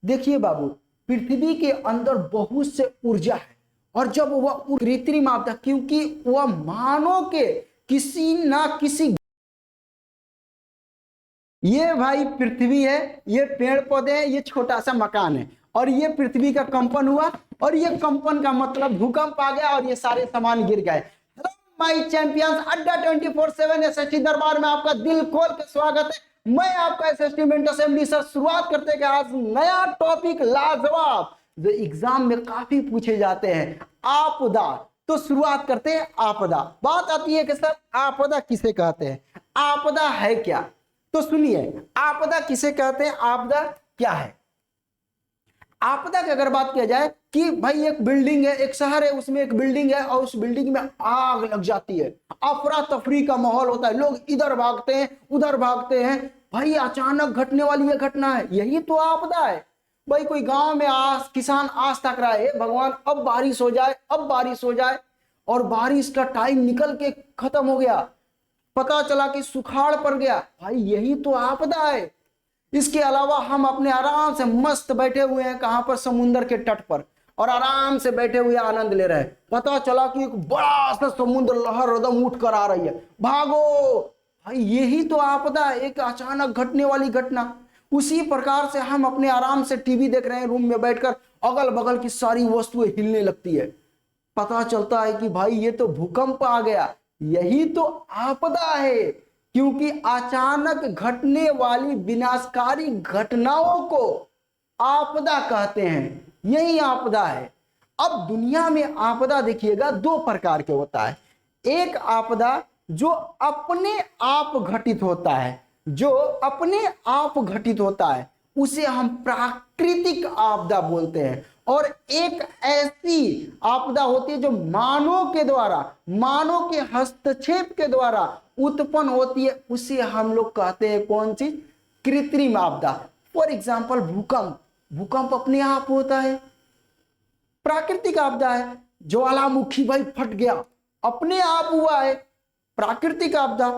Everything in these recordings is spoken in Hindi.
देखिए बाबू, पृथ्वी के अंदर बहुत से ऊर्जा है, और जब वह कृत्रिम आपदा, क्योंकि वह मानव के किसी ना किसी, ये भाई पृथ्वी है, ये पेड़ पौधे हैं, ये छोटा सा मकान है, और ये पृथ्वी का कंपन हुआ, और ये कंपन का मतलब भूकंप आ गया और ये सारे सामान गिर गए। हेलो माय चैंपियंस, अड्डा 24/7 एसएसटी दरबार में आपका दिल खोल के स्वागत है। मैं आपका एसएसटी मेंटर असेंबली सर। शुरुआत करते हैं आज नया टॉपिक लाजवाब, जो एग्जाम में काफी पूछे जाते हैं, आपदा। तो शुरुआत करते हैं आपदा। बात आती है कि सर आपदा किसे कहते हैं, आपदा है क्या? तो सुनिए, आपदा किसे कहते हैं, आपदा क्या है। आपदा की अगर बात किया जाए कि भाई एक बिल्डिंग है, एक शहर है, उसमें एक बिल्डिंग है और उस बिल्डिंग में आग लग जाती है, अफरा तफरी का माहौल होता है, लोग इधर भागते हैं उधर भागते हैं, भाई अचानक घटने वाली यह घटना है, यही तो आपदा है। भाई कोई गांव में किसान आस तक रहा है, भगवान अब बारिश हो जाए, अब बारिश हो जाए, और बारिश का टाइम निकल के खत्म हो गया, पता चला कि सुखाड़ पड़ गया, भाई यही तो आपदा है। इसके अलावा हम अपने आराम से मस्त बैठे हुए हैं, कहां पर, समुद्र के तट पर, और आराम से बैठे हुए आनंद ले रहे हैं, पता चला कि एक बड़ा सा समुद्र लहर एकदम उठ कर आ रही है, भागो, भाई यही तो आपदा है, एक अचानक घटने वाली घटना। उसी प्रकार से हम अपने आराम से टीवी देख रहे हैं रूम में बैठकर, अगल बगल की सारी वस्तुएं हिलने लगती है, पता चलता है कि भाई ये तो भूकंप आ गया, यही तो आपदा है। क्योंकि अचानक घटने वाली विनाशकारी घटनाओं को आपदा कहते हैं, यही आपदा है। अब दुनिया में आपदा देखिएगा दो प्रकार के होता है। एक आपदा जो अपने आप घटित होता है, जो अपने आप घटित होता है उसे हम प्राकृतिक आपदा बोलते हैं, और एक ऐसी आपदा होती है जो मानव के द्वारा, मानव के हस्तक्षेप के द्वारा उत्पन्न होती है, उसे हम लोग कहते हैं कौन सी, कृत्रिम आपदा। फॉर एग्जाम्पल भूकंप, भूकंप अपने आप होता है, प्राकृतिक आपदा है। ज्वालामुखी भाई फट गया, अपने आप हुआ है, प्राकृतिक आपदा।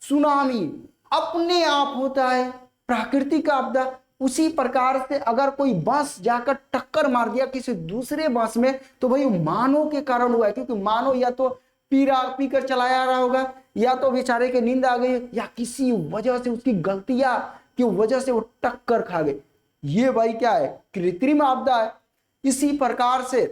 सुनामी अपने आप होता है, प्राकृतिक आपदा। उसी प्रकार से अगर कोई बस जाकर टक्कर मार दिया किसी दूसरे बस में, तो भाई मानव के कारण हुआ है, क्योंकि मानव या तो पीकर चलाया रहा होगा, या तो बेचारे के नींद आ गई, या किसी वजह से उसकी गलतियां की वजह से वो टक्कर खा गए, ये भाई क्या है, कृत्रिम आपदा है। इसी प्रकार से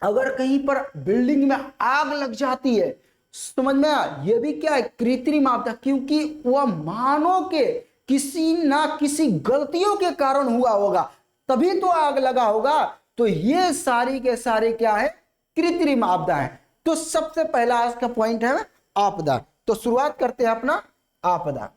अगर कहीं पर बिल्डिंग में आग लग जाती है, समझ में आया, ये भी क्या है, कृत्रिम आपदा, क्योंकि वह मानव के किसी ना किसी गलतियों के कारण हुआ होगा, तभी तो आग लगा होगा। तो ये सारी के सारे क्या है, कृत्रिम आपदा है। तो सबसे पहला आज का पॉइंट है आपदा। तो शुरुआत करते हैं अपना आपदा।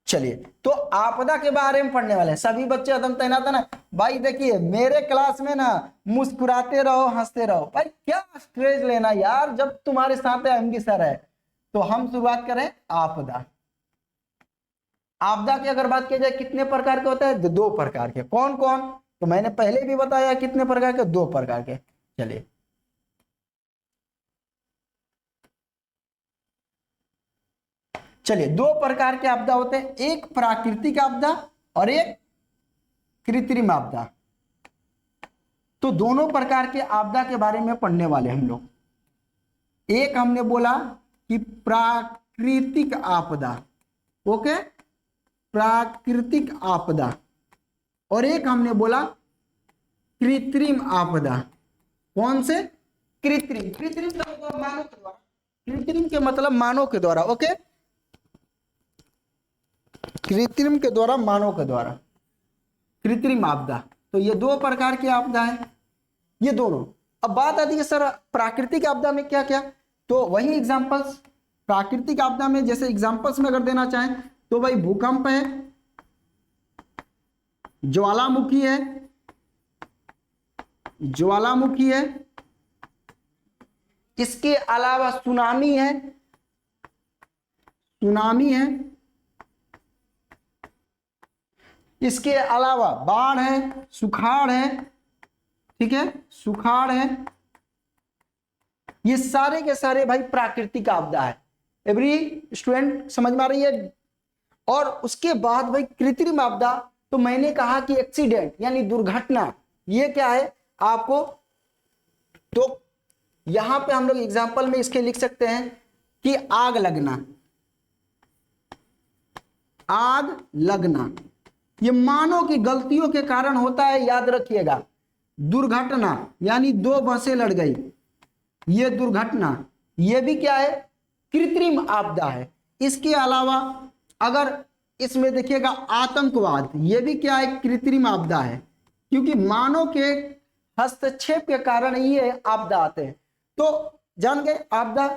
चलिए, तो आपदा के बारे में पढ़ने वाले हैं सभी बच्चे एकदम तैनात है ना भाई। देखिए मेरे क्लास में ना मुस्कुराते रहो, हंसते रहो, भाई क्या स्ट्रेस लेना यार, जब तुम्हारे साथ एमडी सर है। तो हम शुरुआत करें आपदा। आपदा की अगर बात की जाए कितने प्रकार के होता है, दो प्रकार के। कौन कौन, तो मैंने पहले भी बताया कितने प्रकार के, दो प्रकार के। चलिए, चलिए दो प्रकार के आपदा होते हैं, एक प्राकृतिक आपदा और एक कृत्रिम आपदा। तो दोनों प्रकार के आपदा के बारे में पढ़ने वाले हम लोग। एक हमने बोला कि प्राकृतिक आपदा, ओके, प्राकृतिक आपदा, और एक हमने बोला कृत्रिम आपदा। कौन से, कृत्रिम, कृत्रिम का मतलब मानव के द्वारा, कृत्रिम के मतलब मानव के द्वारा, ओके, कृत्रिम के द्वारा, मानव के द्वारा, कृत्रिम आपदा। तो ये दो प्रकार की आपदा है, ये दोनों। अब बात आती है सर प्राकृतिक आपदा में क्या क्या, तो वही एग्जांपल्स। प्राकृतिक आपदा में जैसे एग्जांपल्स में अगर देना चाहें तो भाई भूकंप है, ज्वालामुखी है, ज्वालामुखी है, इसके अलावा सुनामी है, सुनामी है, इसके अलावा बाढ़ है, सुखाड़ है, ठीक है, सुखाड़ है। ये सारे के सारे भाई प्राकृतिक आपदा है। एवरी स्टूडेंट समझ में आ रही है। और उसके बाद भाई कृत्रिम आपदा, तो मैंने कहा कि एक्सीडेंट यानी दुर्घटना, ये क्या है आपको, तो यहां पे हम लोग एग्जांपल में इसके लिख सकते हैं कि आग लगना, आग लगना ये मानव की गलतियों के कारण होता है, याद रखिएगा। दुर्घटना यानी दो बसें लड़ गई, ये दुर्घटना, ये भी क्या है, कृत्रिम आपदा है। इसके अलावा अगर इसमें देखिएगा आतंकवाद, ये भी क्या है, कृत्रिम आपदा है, क्योंकि मानव के हस्तक्षेप के कारण ये आपदा आते हैं। तो जान गए आपदा,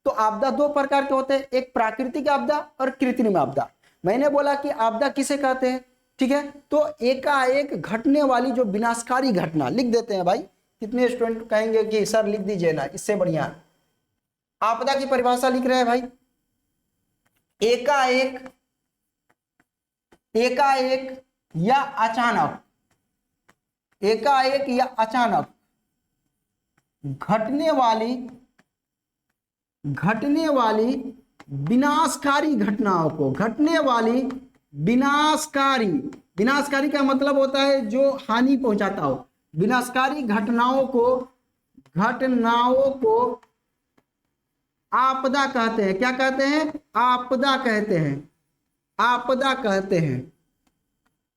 तो आपदा दो प्रकार के होते हैं, एक प्राकृतिक आपदा और कृत्रिम आपदा। मैंने बोला कि आपदा किसे कहते हैं, ठीक है, तो एकाएक घटने वाली जो विनाशकारी घटना, लिख देते हैं भाई। कितने स्टूडेंट कहेंगे कि सर लिख दीजिए ना, इससे बढ़िया आपदा की परिभाषा लिख रहे हैं भाई। एकाएक, एकाएक या अचानक, एकाएक या अचानक घटने वाली विनाशकारी घटनाओं को, घटने वाली विनाशकारी, विनाशकारी का मतलब होता है जो हानि पहुंचाता हो, विनाशकारी घटनाओं को आपदा कहते हैं। क्या कहते हैं, आपदा कहते हैं, आपदा कहते हैं,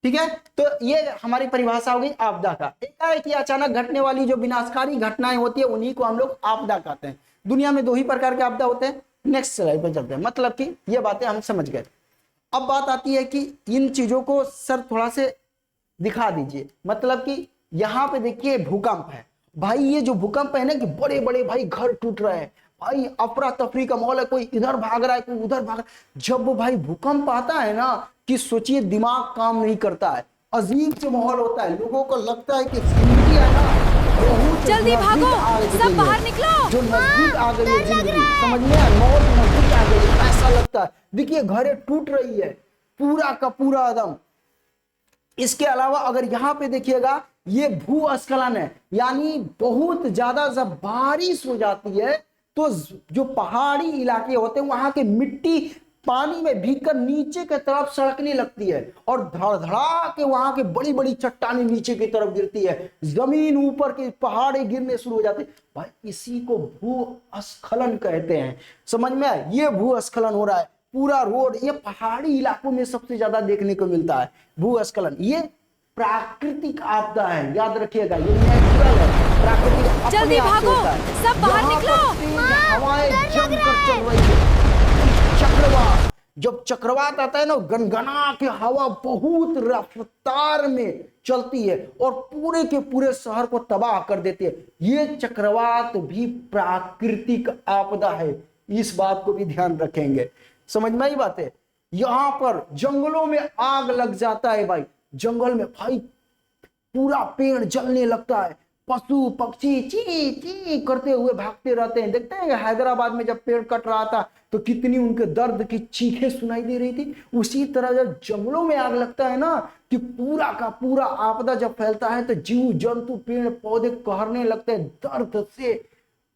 ठीक है। तो ये हमारी परिभाषा हो गई आपदा का। एकाएक या अचानक घटने वाली जो विनाशकारी घटनाएं होती है उन्हीं को हम लोग आपदा कहते हैं। दुनिया में दो ही प्रकार के आपदा होते हैं। नेक्स्ट स्लाइड पर चलते हैं, मतलब कि ये बातें हम समझ गए। अब बात आती है कि इन चीजों को सर थोड़ा से दिखा दीजिए, मतलब कि यहाँ पे देखिए भूकंप है भाई, ये जो भूकंप है ना कि बड़े बड़े भाई घर टूट रहे हैं भाई, अफरा तफरी का माहौल है, कोई इधर भाग रहा है कोई उधर भाग रहा है। जब भाई भूकंप आता है ना कि सोचिए दिमाग काम नहीं करता है, अजीब से माहौल होता है, लोगों को लगता है कि जिंदगी है ना बहुत जल्दी भागो, सब बाहर निकलो, जो नजदीक आ गई है जिंदगी, समझ में आया, मौत नजदीक आ गई है, ऐसा लगता है। देखिए घरें टूट रही है पूरा का पूरा एकदम। इसके अलावा अगर यहाँ पे देखिएगा ये भूस्खलन है, यानी बहुत ज्यादा जब बारिश हो जाती है तो जो पहाड़ी इलाके होते हैं वहां के मिट्टी पानी में भीगकर नीचे की तरफ सड़कने लगती है और धड़धड़ा के वहां के बड़ी बड़ी चट्टानें नीचे की तरफ गिरती है, जमीन ऊपर के पहाड़े गिरने शुरू हो जाते हैं भाई, इसी को भूस्खलन कहते हैं। समझ में आया, ये भूस्खलन हो रहा है पूरा रोड, ये पहाड़ी इलाकों में सबसे ज्यादा देखने को मिलता है भूस्खलन। ये प्राकृतिक आपदा है, याद रखिएगा, ये नेचुरल है, प्राकृतिक। जल्दी भागो, सब बाहर निकलो, हवाएं जमकर चल रही है, चक्रवात, जब चक्रवात आता है ना गनगना के हवा बहुत रफ्तार में चलती है और पूरे के पूरे शहर को तबाह कर देती है। ये चक्रवात भी प्राकृतिक आपदा है, इस बात को भी ध्यान रखेंगे। समझ में आई बात है। यहां पर जंगलों में आग लग जाता है भाई, जंगल में भाई पूरा पेड़ जलने लगता है, पशु पक्षी ची ची करते हुए भागते रहते हैं। देखते हैं हैदराबाद में जब पेड़ कट रहा था तो कितनी उनके दर्द की चीखें सुनाई दे रही थी। उसी तरह जब जंगलों में आग लगता है ना कि पूरा का पूरा आपदा जब फैलता है तो जीव जंतु पेड़ पौधे कहरने लगते हैं, दर्द से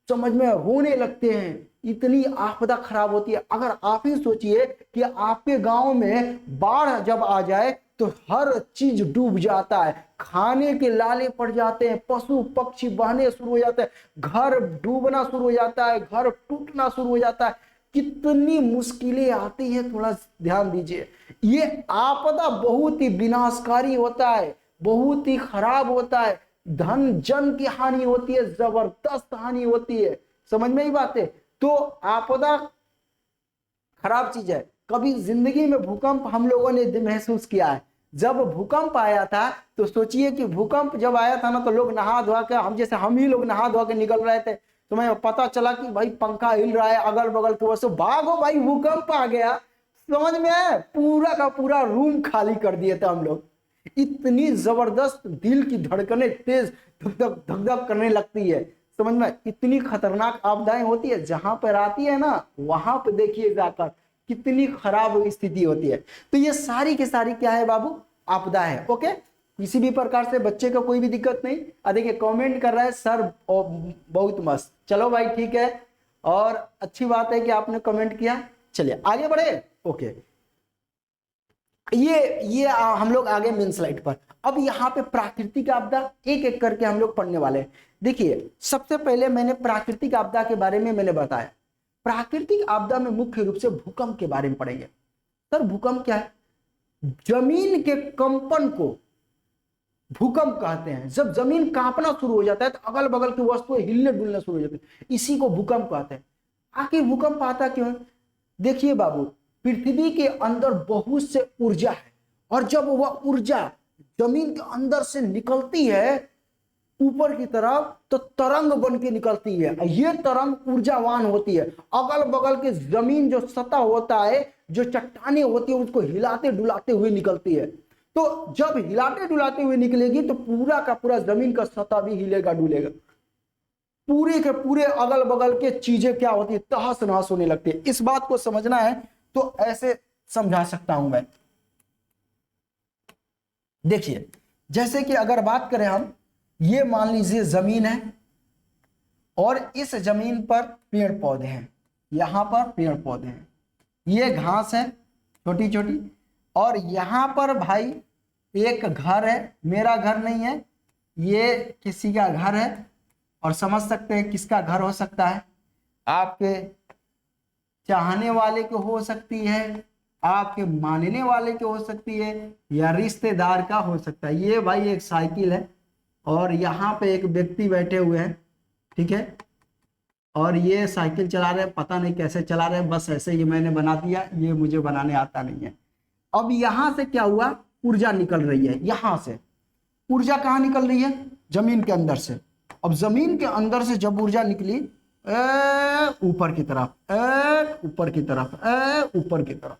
समझ में रोने लगते हैं, इतनी आपदा खराब होती है। अगर आप ही सोचिए कि आपके गांव में बाढ़ जब आ जाए तो हर चीज डूब जाता है, खाने के लाले पड़ जाते हैं, पशु पक्षी बहने शुरू हो जाते हैं, घर डूबना शुरू हो जाता है, घर टूटना शुरू हो जाता है, कितनी मुश्किलें आती हैं, थोड़ा ध्यान दीजिए। ये आपदा बहुत ही विनाशकारी होता है, बहुत ही खराब होता है, धन जन की हानि होती है, जबरदस्त हानि होती है। समझ में ही बात है। तो आपदा खराब चीज है। कभी जिंदगी में भूकंप हम लोगों ने महसूस किया है। जब भूकंप आया था तो सोचिए कि भूकंप जब आया था ना तो लोग नहा धोआ के, हम ही लोग नहा धोआ के निकल रहे थे, तो मैं पता चला कि भाई पंखा हिल रहा है अगल बगल की वजह से, भागो भाई भूकंप आ गया। समझ में आया, पूरा का पूरा रूम खाली कर दिए थे हम लोग। इतनी जबरदस्त दिल की धड़कनें तेज धक धक करने लगती है। समझ में, इतनी खतरनाक आपदाएं होती है, जहां पर आती है ना वहां पर देखिए जाकर कितनी खराब स्थिति होती है। तो ये सारी की सारी क्या है बाबू, आपदा है। ओके, किसी भी प्रकार से बच्चे का कोई भी दिक्कत नहीं। देखिए कमेंट कर रहा है सर बहुत मस्त, चलो भाई ठीक है। और अच्छी बात है कि आपने कमेंट किया। चलिए आगे बढ़े। ओके, ये हम लोग आगे मेन स्लाइड पर। अब यहाँ पे प्राकृतिक आपदा एक एक करके हम लोग पढ़ने वाले हैं। देखिए सबसे पहले मैंने प्राकृतिक आपदा के बारे में मैंने बताया। प्राकृतिक आपदा में मुख्य रूप से भूकंप के बारे में पढ़ेंगे। सर भूकंप क्या है? जमीन के कंपन को भूकंप कहते हैं। जब जमीन कांपना शुरू हो जाता है तो अगल बगल की वस्तुएं हिलने डुलने शुरू हो जाती है, इसी को भूकंप कहते हैं। आखिर भूकंप आता क्यों है? देखिए बाबू, पृथ्वी के अंदर बहुत से ऊर्जा है, और जब वह ऊर्जा जमीन के अंदर से निकलती है ऊपर की तरफ तो तरंग बन के निकलती है। ये तरंग ऊर्जावान होती है। अगल बगल के जमीन जो सतह होता है, जो चट्टानें होती है, उसको हिलाते डुलाते हुए निकलती है। तो जब हिलाते डुलाते हुए निकलेगी तो पूरा का पूरा जमीन का सतह भी हिलेगा डुलेगा। पूरे के पूरे अगल बगल के चीजें क्या होती है? तहस नहस होने लगती है। इस बात को समझना है तो ऐसे समझा सकता हूं मैं। देखिए जैसे कि अगर बात करें हम, ये मान लीजिए जमीन है और इस जमीन पर पेड़ पौधे हैं, यहां पर पेड़ पौधे हैं, ये घास है छोटी छोटी, और यहां पर भाई एक घर है। मेरा घर नहीं है, ये किसी का घर है, और समझ सकते हैं किसका घर हो सकता है। आपके चाहने वाले को हो सकती है, आपके मानने वाले के हो सकती है, या रिश्तेदार का हो सकता है। ये भाई एक साइकिल है और यहाँ पे एक व्यक्ति बैठे हुए हैं, ठीक है, और ये साइकिल चला रहे हैं, पता नहीं कैसे चला रहे हैं, बस ऐसे ही मैंने बना दिया, ये मुझे बनाने आता नहीं है। अब यहाँ से क्या हुआ? ऊर्जा निकल रही है। यहाँ से ऊर्जा कहाँ निकल रही है? जमीन के अंदर से। अब जमीन के अंदर से जब ऊर्जा निकली ऊपर की तरफ, ऊपर की तरफ, ऊपर की तरफ,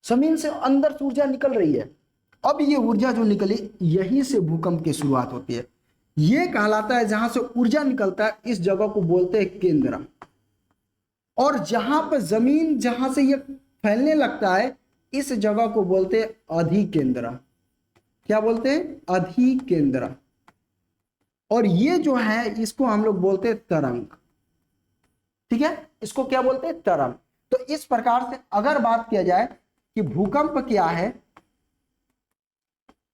जमीन से अंदर से ऊर्जा निकल रही है। अब ये ऊर्जा जो निकली, यहीं से भूकंप की शुरुआत होती है। ये कहलाता है, जहां से ऊर्जा निकलता है इस जगह को बोलते हैं केंद्र। और जहां पर जमीन जहां से ये फैलने लगता है इस जगह को बोलते हैं अधिकेंद्र। क्या बोलते हैं? अधिकेंद्र। और ये जो है इसको हम लोग बोलते हैं तरंग। ठीक है, इसको क्या बोलते हैं? तरंग। तो इस प्रकार से अगर बात किया जाए कि भूकंप क्या है,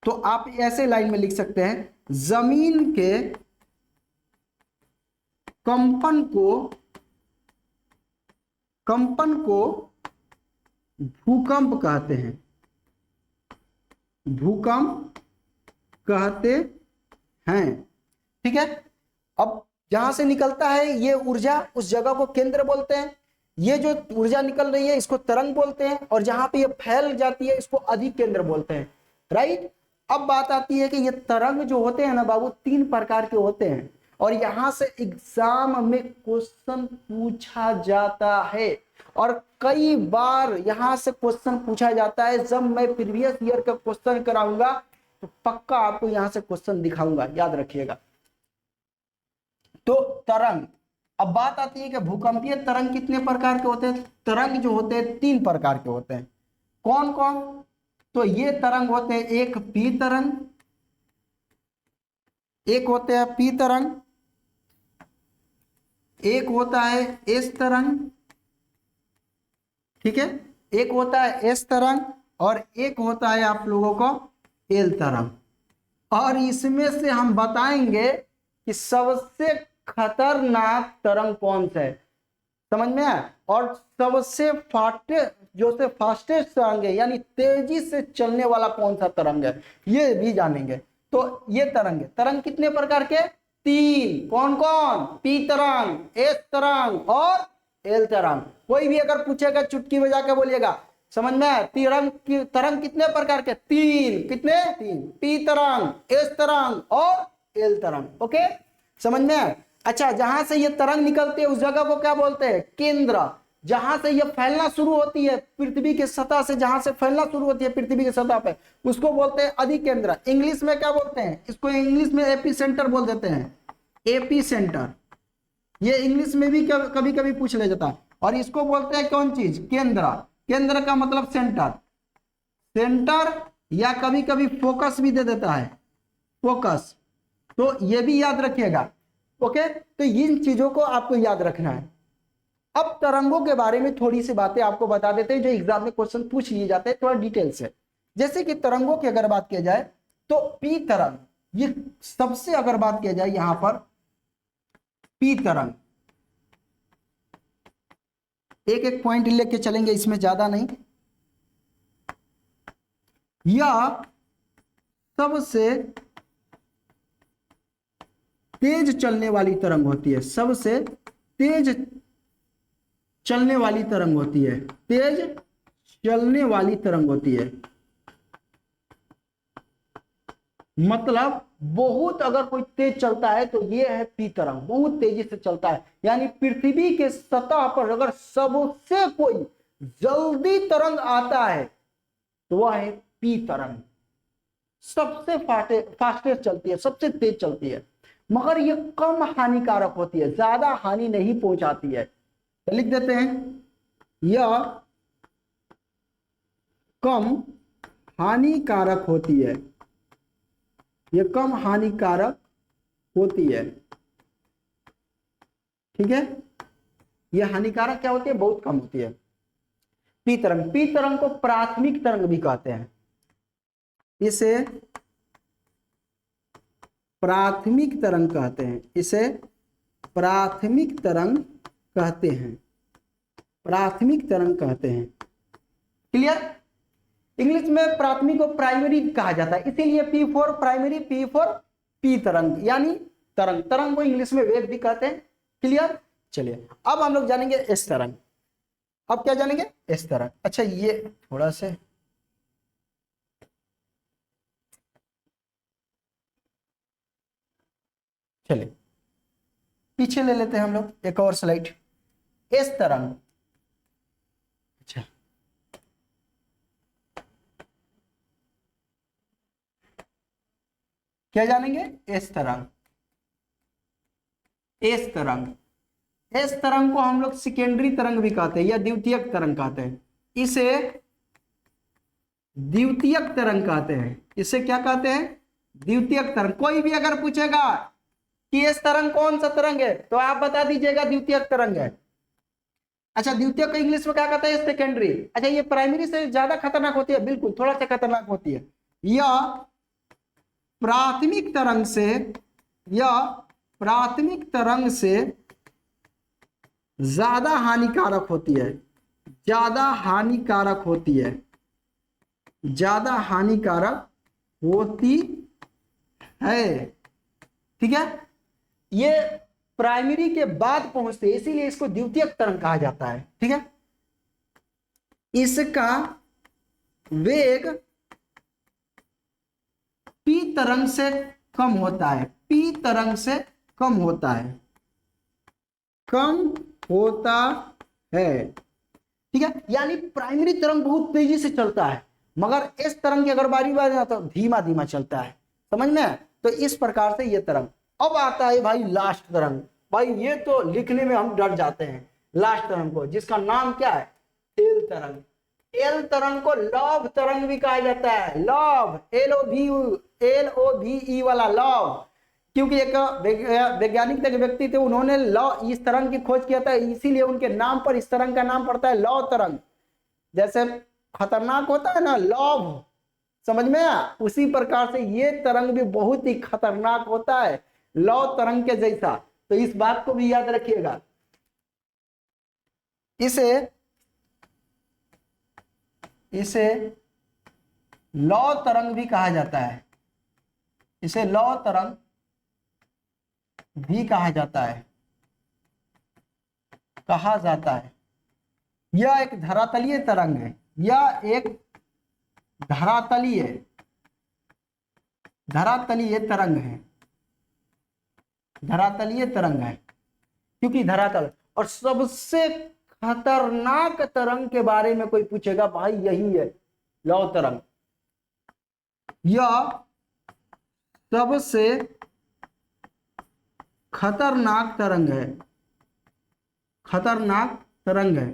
तो आप ऐसे लाइन में लिख सकते हैं, जमीन के कंपन को भूकंप कहते हैं। भूकंप कहते हैं। ठीक है, अब जहां से निकलता है ये ऊर्जा, उस जगह को केंद्र बोलते हैं। ये जो ऊर्जा निकल रही है इसको तरंग बोलते हैं, और जहां पे ये फैल जाती है इसको अधिकेंद्र बोलते हैं। राइट। अब बात आती है कि ये तरंग जो होते हैं ना बाबू, 3 प्रकार के होते हैं, और यहां से एग्जाम में क्वेश्चन पूछा जाता है, और कई बार यहां से क्वेश्चन पूछा जाता है। जब मैं प्रीवियस ईयर का क्वेश्चन कराऊंगा तो पक्का आपको यहां से क्वेश्चन दिखाऊंगा, याद रखिएगा। तो तरंग, अब बात आती है कि भूकंपीय तरंग कितने प्रकार के होते हैं? तरंग जो होते हैं 3 प्रकार के होते हैं। कौन कौन? तो ये तरंग होते हैं, एक पी तरंग, एक होते हैं पी तरंग, एक होता है एस तरंग, ठीक है, एक होता है एस तरंग, और एक होता है आप लोगों को एल तरंग। और इसमें से हम बताएंगे कि सबसे खतरनाक तरंग कौन सा है, समझ में आया? और सबसे फास्टेस्ट तरंग है, यानी तेजी से चलने वाला कौन सा तरंग है, ये भी जानेंगे। तो ये तरंग है। तरंग कितने प्रकार के? 3। कौन कौन? पी तरंग, एस तरंग और एल तरंग। कोई भी अगर पूछेगा चुटकी बजा के बोलिएगा, समझ में आया? तरंग कितने प्रकार के? 3। कितने? 3। पी तरंग, एस तरंग और एल तरंग। ओके, समझ में आया? अच्छा, जहां से ये तरंग निकलती है उस जगह को क्या बोलते हैं? केंद्र। जहां से ये फैलना शुरू होती है पृथ्वी के सतह से, जहां से फैलना शुरू होती है पृथ्वी की सतह पे, उसको बोलते हैं अधिकेंद्र। इंग्लिश में क्या बोलते हैं इसको? इंग्लिश में एपी सेंटर बोल देते हैं। एपी सेंटर, ये इंग्लिश में भी कभी कभी पूछ ले जाता है। और इसको बोलते हैं कौन चीज? केंद्र। केंद्र का मतलब सेंटर, सेंटर, या कभी कभी फोकस भी दे देता है, फोकस। तो ये भी याद रखिएगा, ओके, तो इन चीजों को आपको याद रखना है। अब तरंगों के बारे में थोड़ी सी बातें आपको बता देते हैं जो एग्जाम में क्वेश्चन पूछ लिए जाते हैं थोड़ा डिटेल से। जैसे कि तरंगों की अगर बात किया जाए तो पी तरंग, ये सबसे अगर बात किया जाए यहां पर पी तरंग, एक एक पॉइंट लेके चलेंगे इसमें, ज्यादा नहीं। यह सबसे तेज चलने वाली तरंग होती है, सबसे तेज चलने वाली तरंग होती है, तेज चलने वाली तरंग होती है। मतलब बहुत अगर कोई तेज चलता है तो ये है पी तरंग, बहुत तेजी से चलता है। यानी पृथ्वी के सतह पर अगर सबसे कोई जल्दी तरंग आता है तो वह है पी तरंग, सबसे फास्टेस्ट चलती है, सबसे तेज चलती है। मगर ये कम हानिकारक होती है, ज्यादा हानि नहीं पहुंचाती है। तो लिख देते हैं यह कम हानिकारक होती है, यह कम हानिकारक होती है। ठीक है, यह हानिकारक क्या होती है, बहुत कम होती है। पी तरंग, पी तरंग को प्राथमिक तरंग भी कहते हैं, इसे प्राथमिक तरंग कहते हैं, इसे प्राथमिक तरंग कहते हैं, प्राथमिक तरंग कहते हैं। क्लियर? इंग्लिश में प्राथमिक को प्राइमरी कहा जाता है, इसीलिए P for primary, P for P तरंग, यानी तरंग, तरंग को इंग्लिश में वेव भी कहते हैं। क्लियर? चलिए अब हम लोग जानेंगे एस तरंग। अब क्या जानेंगे, एस तरंग। अच्छा ये थोड़ा से चलिए पीछे ले लेते हैं हम लोग एक और स्लाइड। एस तरंग, अच्छा क्या जानेंगे, एस तरंग। एस तरंग, एस तरंग को हम लोग सेकेंडरी तरंग भी कहते हैं या द्वितीयक तरंग कहते हैं, इसे द्वितीयक तरंग कहते हैं। इसे क्या कहते हैं, द्वितीयक तरंग। कोई भी अगर पूछेगा कि एस तरंग कौन सा तरंग है तो आप बता दीजिएगा द्वितीयक तरंग है। अच्छा द्वितीयक को इंग्लिश में क्या कहते हैं, सेकेंडरी। अच्छा ये प्राइमरी से ज्यादा खतरनाक होती है, बिल्कुल थोड़ा सा खतरनाक होती है। यह प्राथमिक तरंग से, यह प्राथमिक तरंग से ज्यादा हानिकारक होती है, ज्यादा हानिकारक होती है, ज्यादा हानिकारक होती है। ठीक है, ये प्राइमरी के बाद पहुंचते हैं, इसीलिए इसको द्वितीयक तरंग कहा जाता है। ठीक है, इसका वेग पी तरंग से कम होता है, पी तरंग से कम होता है, कम होता है। ठीक है, यानी प्राइमरी तरंग बहुत तेजी से चलता है, मगर इस तरंग की अगर बारी बारी तो धीमा धीमा चलता है। समझ में? तो इस प्रकार से ये तरंग। अब आता है भाई लास्ट तरंग। भाई ये तो लिखने में हम डर जाते हैं, लास्ट तरंग को, जिसका नाम क्या है, एल तरंग। एल तरंग को लव तरंग भी कहा जाता है, लव, LOVE वाला लव। क्योंकि एक वैज्ञानिक एक व्यक्ति थे, उन्होंने लव इस तरंग की खोज किया था, इसीलिए उनके नाम पर इस तरंग का नाम पड़ता है लव तरंग। जैसे खतरनाक होता है ना लव, समझ में आया, उसी प्रकार से ये तरंग भी बहुत ही खतरनाक होता है, लव तरंग के जैसा। तो इस बात को भी याद रखिएगा। इसे लौ तरंग भी कहा जाता है, इसे लौ तरंग भी कहा जाता है, कहा जाता है। यह एक धरातलीय तरंग है, यह एक धरातलीय तरंग है, धरातलीय तरंग है। क्योंकि धरातल, और सबसे खतरनाक तरंग के बारे में कोई पूछेगा भाई यही है लौ तरंग। यह सबसे खतरनाक तरंग है, खतरनाक तरंग है।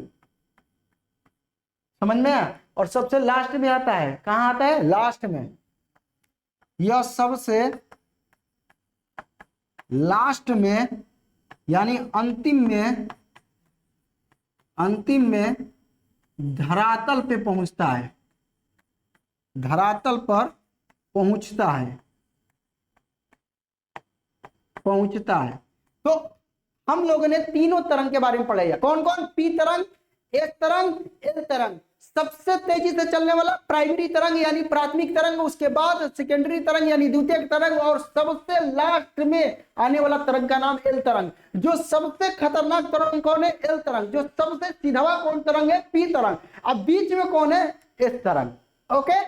समझ में आया? और सबसे लास्ट में आता है, कहां आता है, लास्ट में। यह सबसे लास्ट में यानी अंतिम में धरातल पे पहुंचता है, धरातल पर पहुंचता है। तो हम लोगों ने तीनों तरंग के बारे में पढ़ा है। कौन कौन? पी तरंग, एस तरंग, एल तरंग। सबसे तेजी से चलने वाला प्राइमरी तरंग यानी प्राथमिक तरंग, उसके बाद सेकेंडरी तरंग यानी द्वितीयक तरंग, और सबसे लास्ट में आने वाला तरंग का नाम एल तरंग। जो सबसे खतरनाक तरंग कौन है? एल तरंग। जो सबसे सीधा कौन तरंग है? पी तरंग। अब बीच में कौन है? एस तरंग। ओके,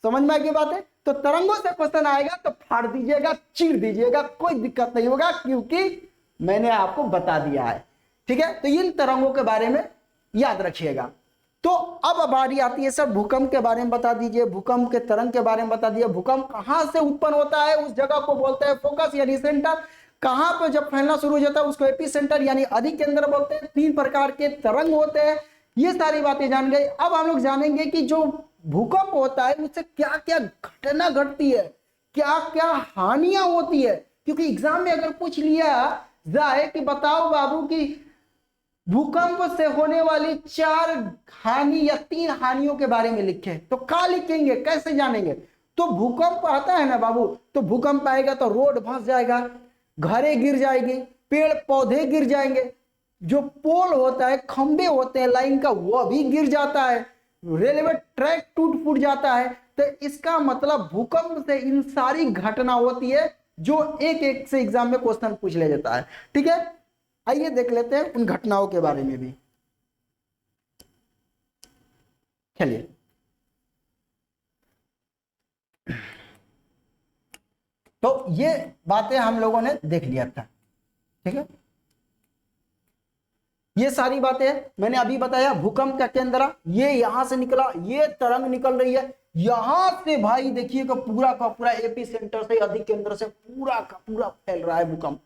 समझ में आ गई बात है? तो तरंगों से क्वेश्चन आएगा तो फाड़ दीजिएगा, चीर दीजिएगा, कोई दिक्कत नहीं होगा, क्योंकि मैंने आपको बता दिया है। ठीक है, तो इन तरंगों के बारे में याद रखिएगा। तो अब बारी आती है सर भूकंप के बारे में बता दीजिए, भूकंप के तरंग के बारे में बता दीजिए। भूकंप कहां से उत्पन्न होता है? उस जगह को बोलते हैं फोकस यानी सेंटर। कहां पे जब फैलना शुरू हो जाता है उसको एपी सेंटर यानी अधिक केंद्र बोलते हैं। 3 प्रकार के तरंग होते हैं। ये सारी बातें जान गए। अब हम लोग जानेंगे कि जो भूकंप होता है उससे क्या क्या घटना घटती है, क्या क्या हानियां होती है। क्योंकि एग्जाम में अगर पूछ लिया जाए कि बताओ बाबू कि भूकंप से होने वाली 4 हानि या 3 हानियों के बारे में लिखे, तो क्या लिखेंगे, कैसे जानेंगे? तो भूकंप आता है ना बाबू, तो भूकंप आएगा तो रोड धंस जाएगा, घरें गिर जाएगी, पेड़ पौधे गिर जाएंगे, जो पोल होता है, खंबे होते हैं लाइन का, वो भी गिर जाता है, रेलवे ट्रैक टूट फूट जाता है। तो इसका मतलब भूकंप से इन सारी घटना होती है जो एक एक से एग्जाम में क्वेश्चन पूछ ले जाता है। ठीक है, आइए देख लेते हैं उन घटनाओं के बारे में भी। चलिए, तो ये बातें हम लोगों ने देख लिया था। ठीक है, ये सारी बातें मैंने अभी बताया। भूकंप का केंद्र ये यहां से निकला, ये तरंग निकल रही है यहां से, भाई देखिएगा पूरा का पूरा एपी सेंटर से, अधिक केंद्र से पूरा का पूरा फैल रहा है भूकंप।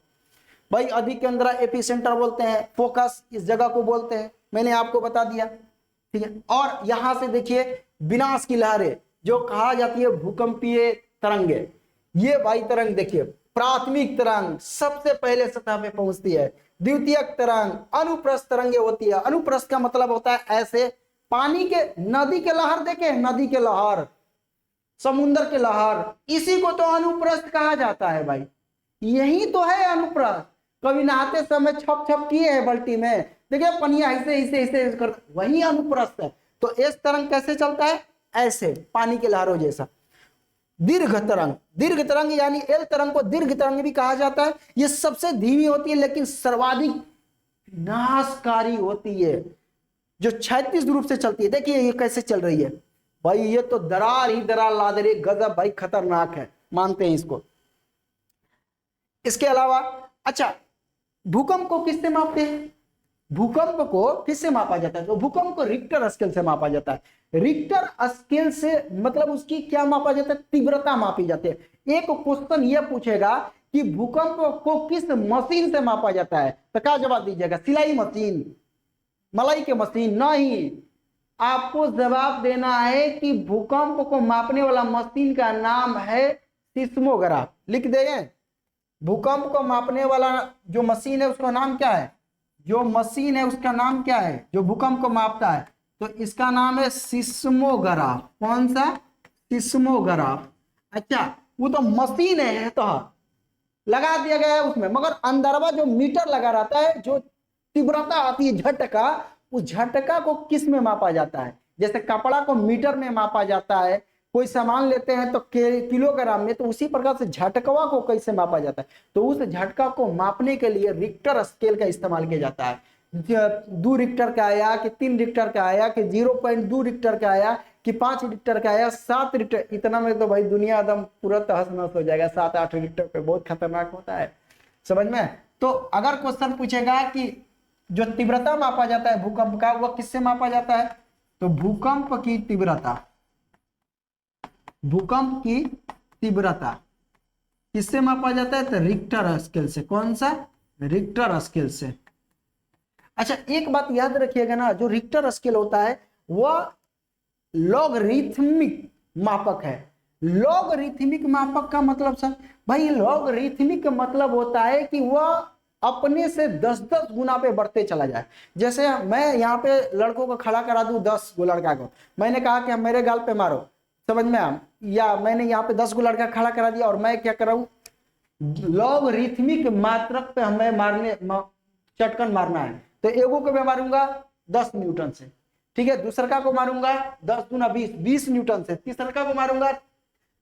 भाई अधिक केंद्र एपी सेंटर बोलते हैं, फोकस इस जगह को बोलते हैं, मैंने आपको बता दिया। ठीक है, और यहां से देखिए विनाश की लहरें जो कहा जाती है भूकंपीय तरंगे, ये भाई तरंग देखिए, प्राथमिक तरंग सबसे पहले सतह पे पहुंचती है। द्वितीयक तरंग, अनुप्रस्थ तरंगे होती है। अनुप्रस्थ का मतलब होता है ऐसे पानी के, नदी के लहर देखे, नदी के लहर, समुद्र के लहर, इसी को तो अनुप्रस्थ कहा जाता है भाई। यही तो है अनुप्रस्थ। कभी नहाते समय छप छप किए हैं बाल्टी में, देखिए पनिया ऐसे ऐसे ऐसे कर, वही अनुप्रस्थ है। तो इस तरंग कैसे चलता है? ऐसे पानी के लहरों जैसा। दीर्घ तरंग, दीर्घ तरंग यानी एल तरंग को दीर्घ तरंग भी कहा जाता है। ये सबसे धीमी होती है लेकिन सर्वाधिक विनाशकारी होती है, जो क्षैतिज रूप से चलती है। देखिए ये कैसे चल रही है भाई, ये तो दरार ही दरार ला दे रही, गजब भाई, खतरनाक है, मानते हैं इसको। इसके अलावा अच्छा, भूकंप को किससे मापते हैं? भूकंप को किससे मापा जाता है? तो भूकंप को रिक्टर स्केल से मापा जाता है। रिक्टर स्केल से मतलब उसकी क्या मापा जाता है? तीव्रता मापी जाती है। एक क्वेश्चन ये पूछेगा कि भूकंप को किस मशीन से मापा जाता है, तो क्या जवाब दीजिएगा? सिलाई मशीन, मलाई के मशीन? नहीं, आपको जवाब देना है कि भूकंप को मापने वाला मशीन का नाम है सिस्मोग्राफ। लिख दें, भूकंप को मापने वाला जो मशीन है उसका नाम क्या है? जो मशीन है उसका नाम क्या है जो भूकंप को मापता है? तो इसका नाम है सिस्मोग्राफ। कौन सा? सिस्मोग्राफ। अच्छा, वो तो मशीन है तो लगा दिया गया है उसमें, मगर अंदरवा जो मीटर लगा रहता है, जो तीव्रता आती है झटका, उस झटका को किस में मापा जाता है? जैसे कपड़ा को मीटर में मापा जाता है, कोई सामान लेते हैं तो किलोग्राम में, तो उसी प्रकार से झटकवा को कैसे मापा जाता है? तो उस झटका को मापने के लिए रिक्टर स्केल का इस्तेमाल किया जाता है। 2 रिक्टर का आया कि 3 रिक्टर का आया कि 0.2 रिक्टर का आया कि 5 रिक्टर का आया, 7 रिक्टर, इतना में तो भाई दुनिया एकदम पूरा तहस नहस हो जाएगा। 7-8 रिक्टर पे बहुत खतरनाक होता है, समझ में? तो अगर क्वेश्चन पूछेगा कि जो तीव्रता मापा जाता है भूकंप का, वह किससे मापा जाता है? तो भूकंप की तीव्रता, भूकंप की तीव्रता किससे मापा जाता है? तो रिक्टर स्केल से। कौन सा? रिक्टर स्केल से। अच्छा, एक बात याद रखिएगा ना, जो रिक्टर स्केल होता है वह लॉगरिथमिक मापक है। लॉगरिथमिक मापक का मतलब सर भाई लॉगरिथमिक का मतलब होता है कि वह अपने से 10-10 गुना पे बढ़ते चला जाए। जैसे मैं यहाँ पे लड़कों को खड़ा करा दूं, 10 गो लड़का को, मैंने कहा कि मेरे गाल पे मारो, समझ में आ, या मैंने यहाँ पे 10 गो लड़का खड़ा करा दिया और मैं क्या कर रहा हूँ, लॉगरिथमिक मात्रक पे हमें चटकन मारना है। तो एगो को मैं मारूंगा 10 न्यूटन से, ठीक है, दूसरा को मारूंगा 10 गुना 20 न्यूटन से, तीसरा को मारूंगा,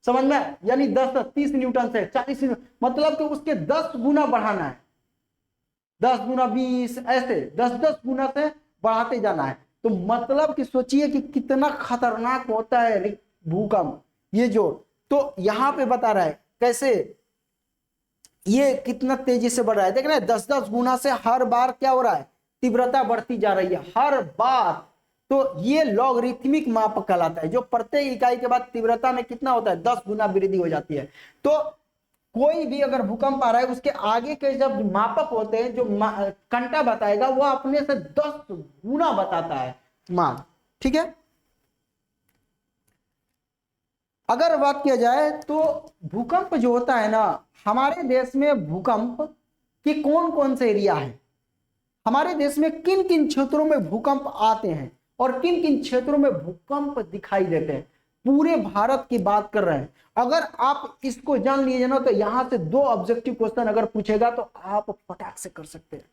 समझ में, यानी 10-30 न्यूटन से 40 न्यूटन, मतलब कि उसके 10 गुना बढ़ाना है, 10 गुना 20, ऐसे 10-10 गुना से बढ़ाते जाना है। तो मतलब कि सोचिए कि कितना खतरनाक होता है भूकंप, ये जो तो यहां पे बता रहा है कैसे ये कितना तेजी से बढ़ रहा है। देख रहे हैं 10-10 गुना से हर बार क्या हो रहा है, तीव्रता बढ़ती जा रही है हर बार। तो ये लॉगरिथमिक माप कहलाता है, जो प्रत्येक इकाई के बाद तीव्रता में कितना होता है, 10 गुना वृद्धि हो जाती है। तो कोई भी अगर भूकंप आ रहा है उसके आगे के जब मापक होते हैं, जो कंटा बताएगा वो अपने से 10 गुना बताता है मान, ठीक है। अगर बात किया जाए तो भूकंप जो होता है ना, हमारे देश में भूकंप की कौन कौन से एरिया है, हमारे देश में किन किन क्षेत्रों में भूकंप आते हैं और किन किन क्षेत्रों में भूकंप दिखाई देते हैं, पूरे भारत की बात कर रहे हैं। अगर आप इसको जान लीजिए ना, तो यहां से 2 ऑब्जेक्टिव क्वेश्चन अगर पूछेगा तो आप फटाक से कर सकते हैं।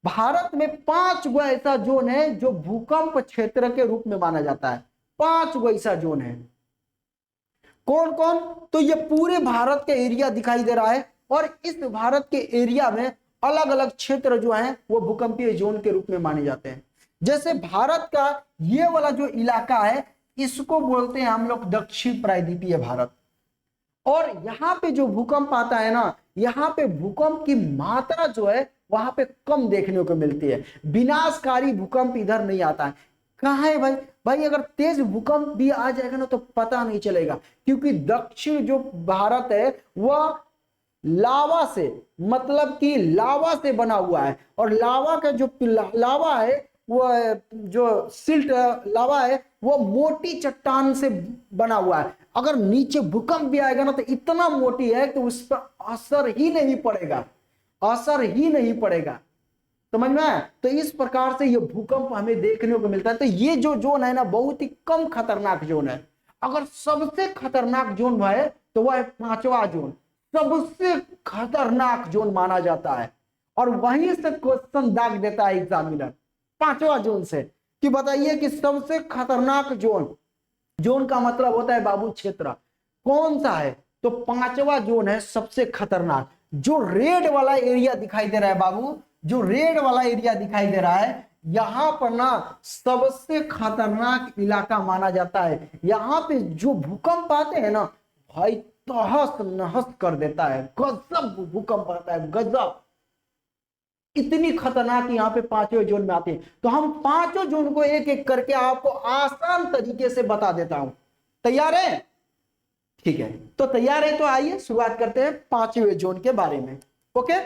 भारत में 5 गो ऐसा जोन है जो भूकंप क्षेत्र के रूप में माना जाता है, 5 गो ऐसा जोन है। कौन कौन, तो ये पूरे भारत के एरिया दिखाई दे रहा है, और इस भारत के एरिया में अलग अलग क्षेत्र जो हैं वो भूकंपीय जोन के रूप में माने जाते हैं। जैसे भारत का ये वाला जो इलाका है इसको बोलते हैं हम लोग दक्षिण प्रायद्वीपीय भारत, और यहाँ पे जो भूकंप आता है ना, यहाँ पे भूकंप की मात्रा जो है वहां पे कम देखने को मिलती है, विनाशकारी भूकंप इधर नहीं आता है। कहाँ है भाई, भाई अगर तेज भूकंप भी आ जाएगा ना तो पता नहीं चलेगा, क्योंकि दक्षिण जो भारत है वह लावा से, मतलब कि लावा से बना हुआ है, और लावा का जो लावा है वो जो सिल्ट लावा है वो मोटी चट्टान से बना हुआ है। अगर नीचे भूकंप भी आएगा ना तो इतना मोटी है कि उस पर असर ही नहीं पड़ेगा, असर ही नहीं पड़ेगा, समझ में आया। तो इस प्रकार से ये भूकंप हमें देखने को मिलता है। तो ये जो जोन है ना बहुत ही कम खतरनाक जोन है। अगर सबसे खतरनाक जोन है तो वह है 5वां जोन, सबसे खतरनाक जोन माना जाता है, और वहीं से क्वेश्चन दाग देता है एग्जामिनर 5वां जोन से, कि बताइए कि सबसे खतरनाक जोन, जोन का मतलब होता है बाबू क्षेत्र, कौन सा है, तो 5वां जोन है सबसे खतरनाक। जो रेड वाला एरिया दिखाई दे रहा है बाबू, जो रेड वाला एरिया दिखाई दे रहा है, यहां पर ना सबसे खतरनाक इलाका माना जाता है। यहां पे जो भूकंप आते हैं ना भाई तहस नहस कर देता है, गजब भूकंप आता है, गजब, इतनी खतरनाक यहाँ पे 5वें जोन में आते हैं। तो हम 5 जोन को एक एक करके आपको आसान तरीके से बता देता हूं, तैयार है, ठीक है। तो तैयार है तो आइए शुरुआत करते हैं 5वें जोन के बारे में। ओके।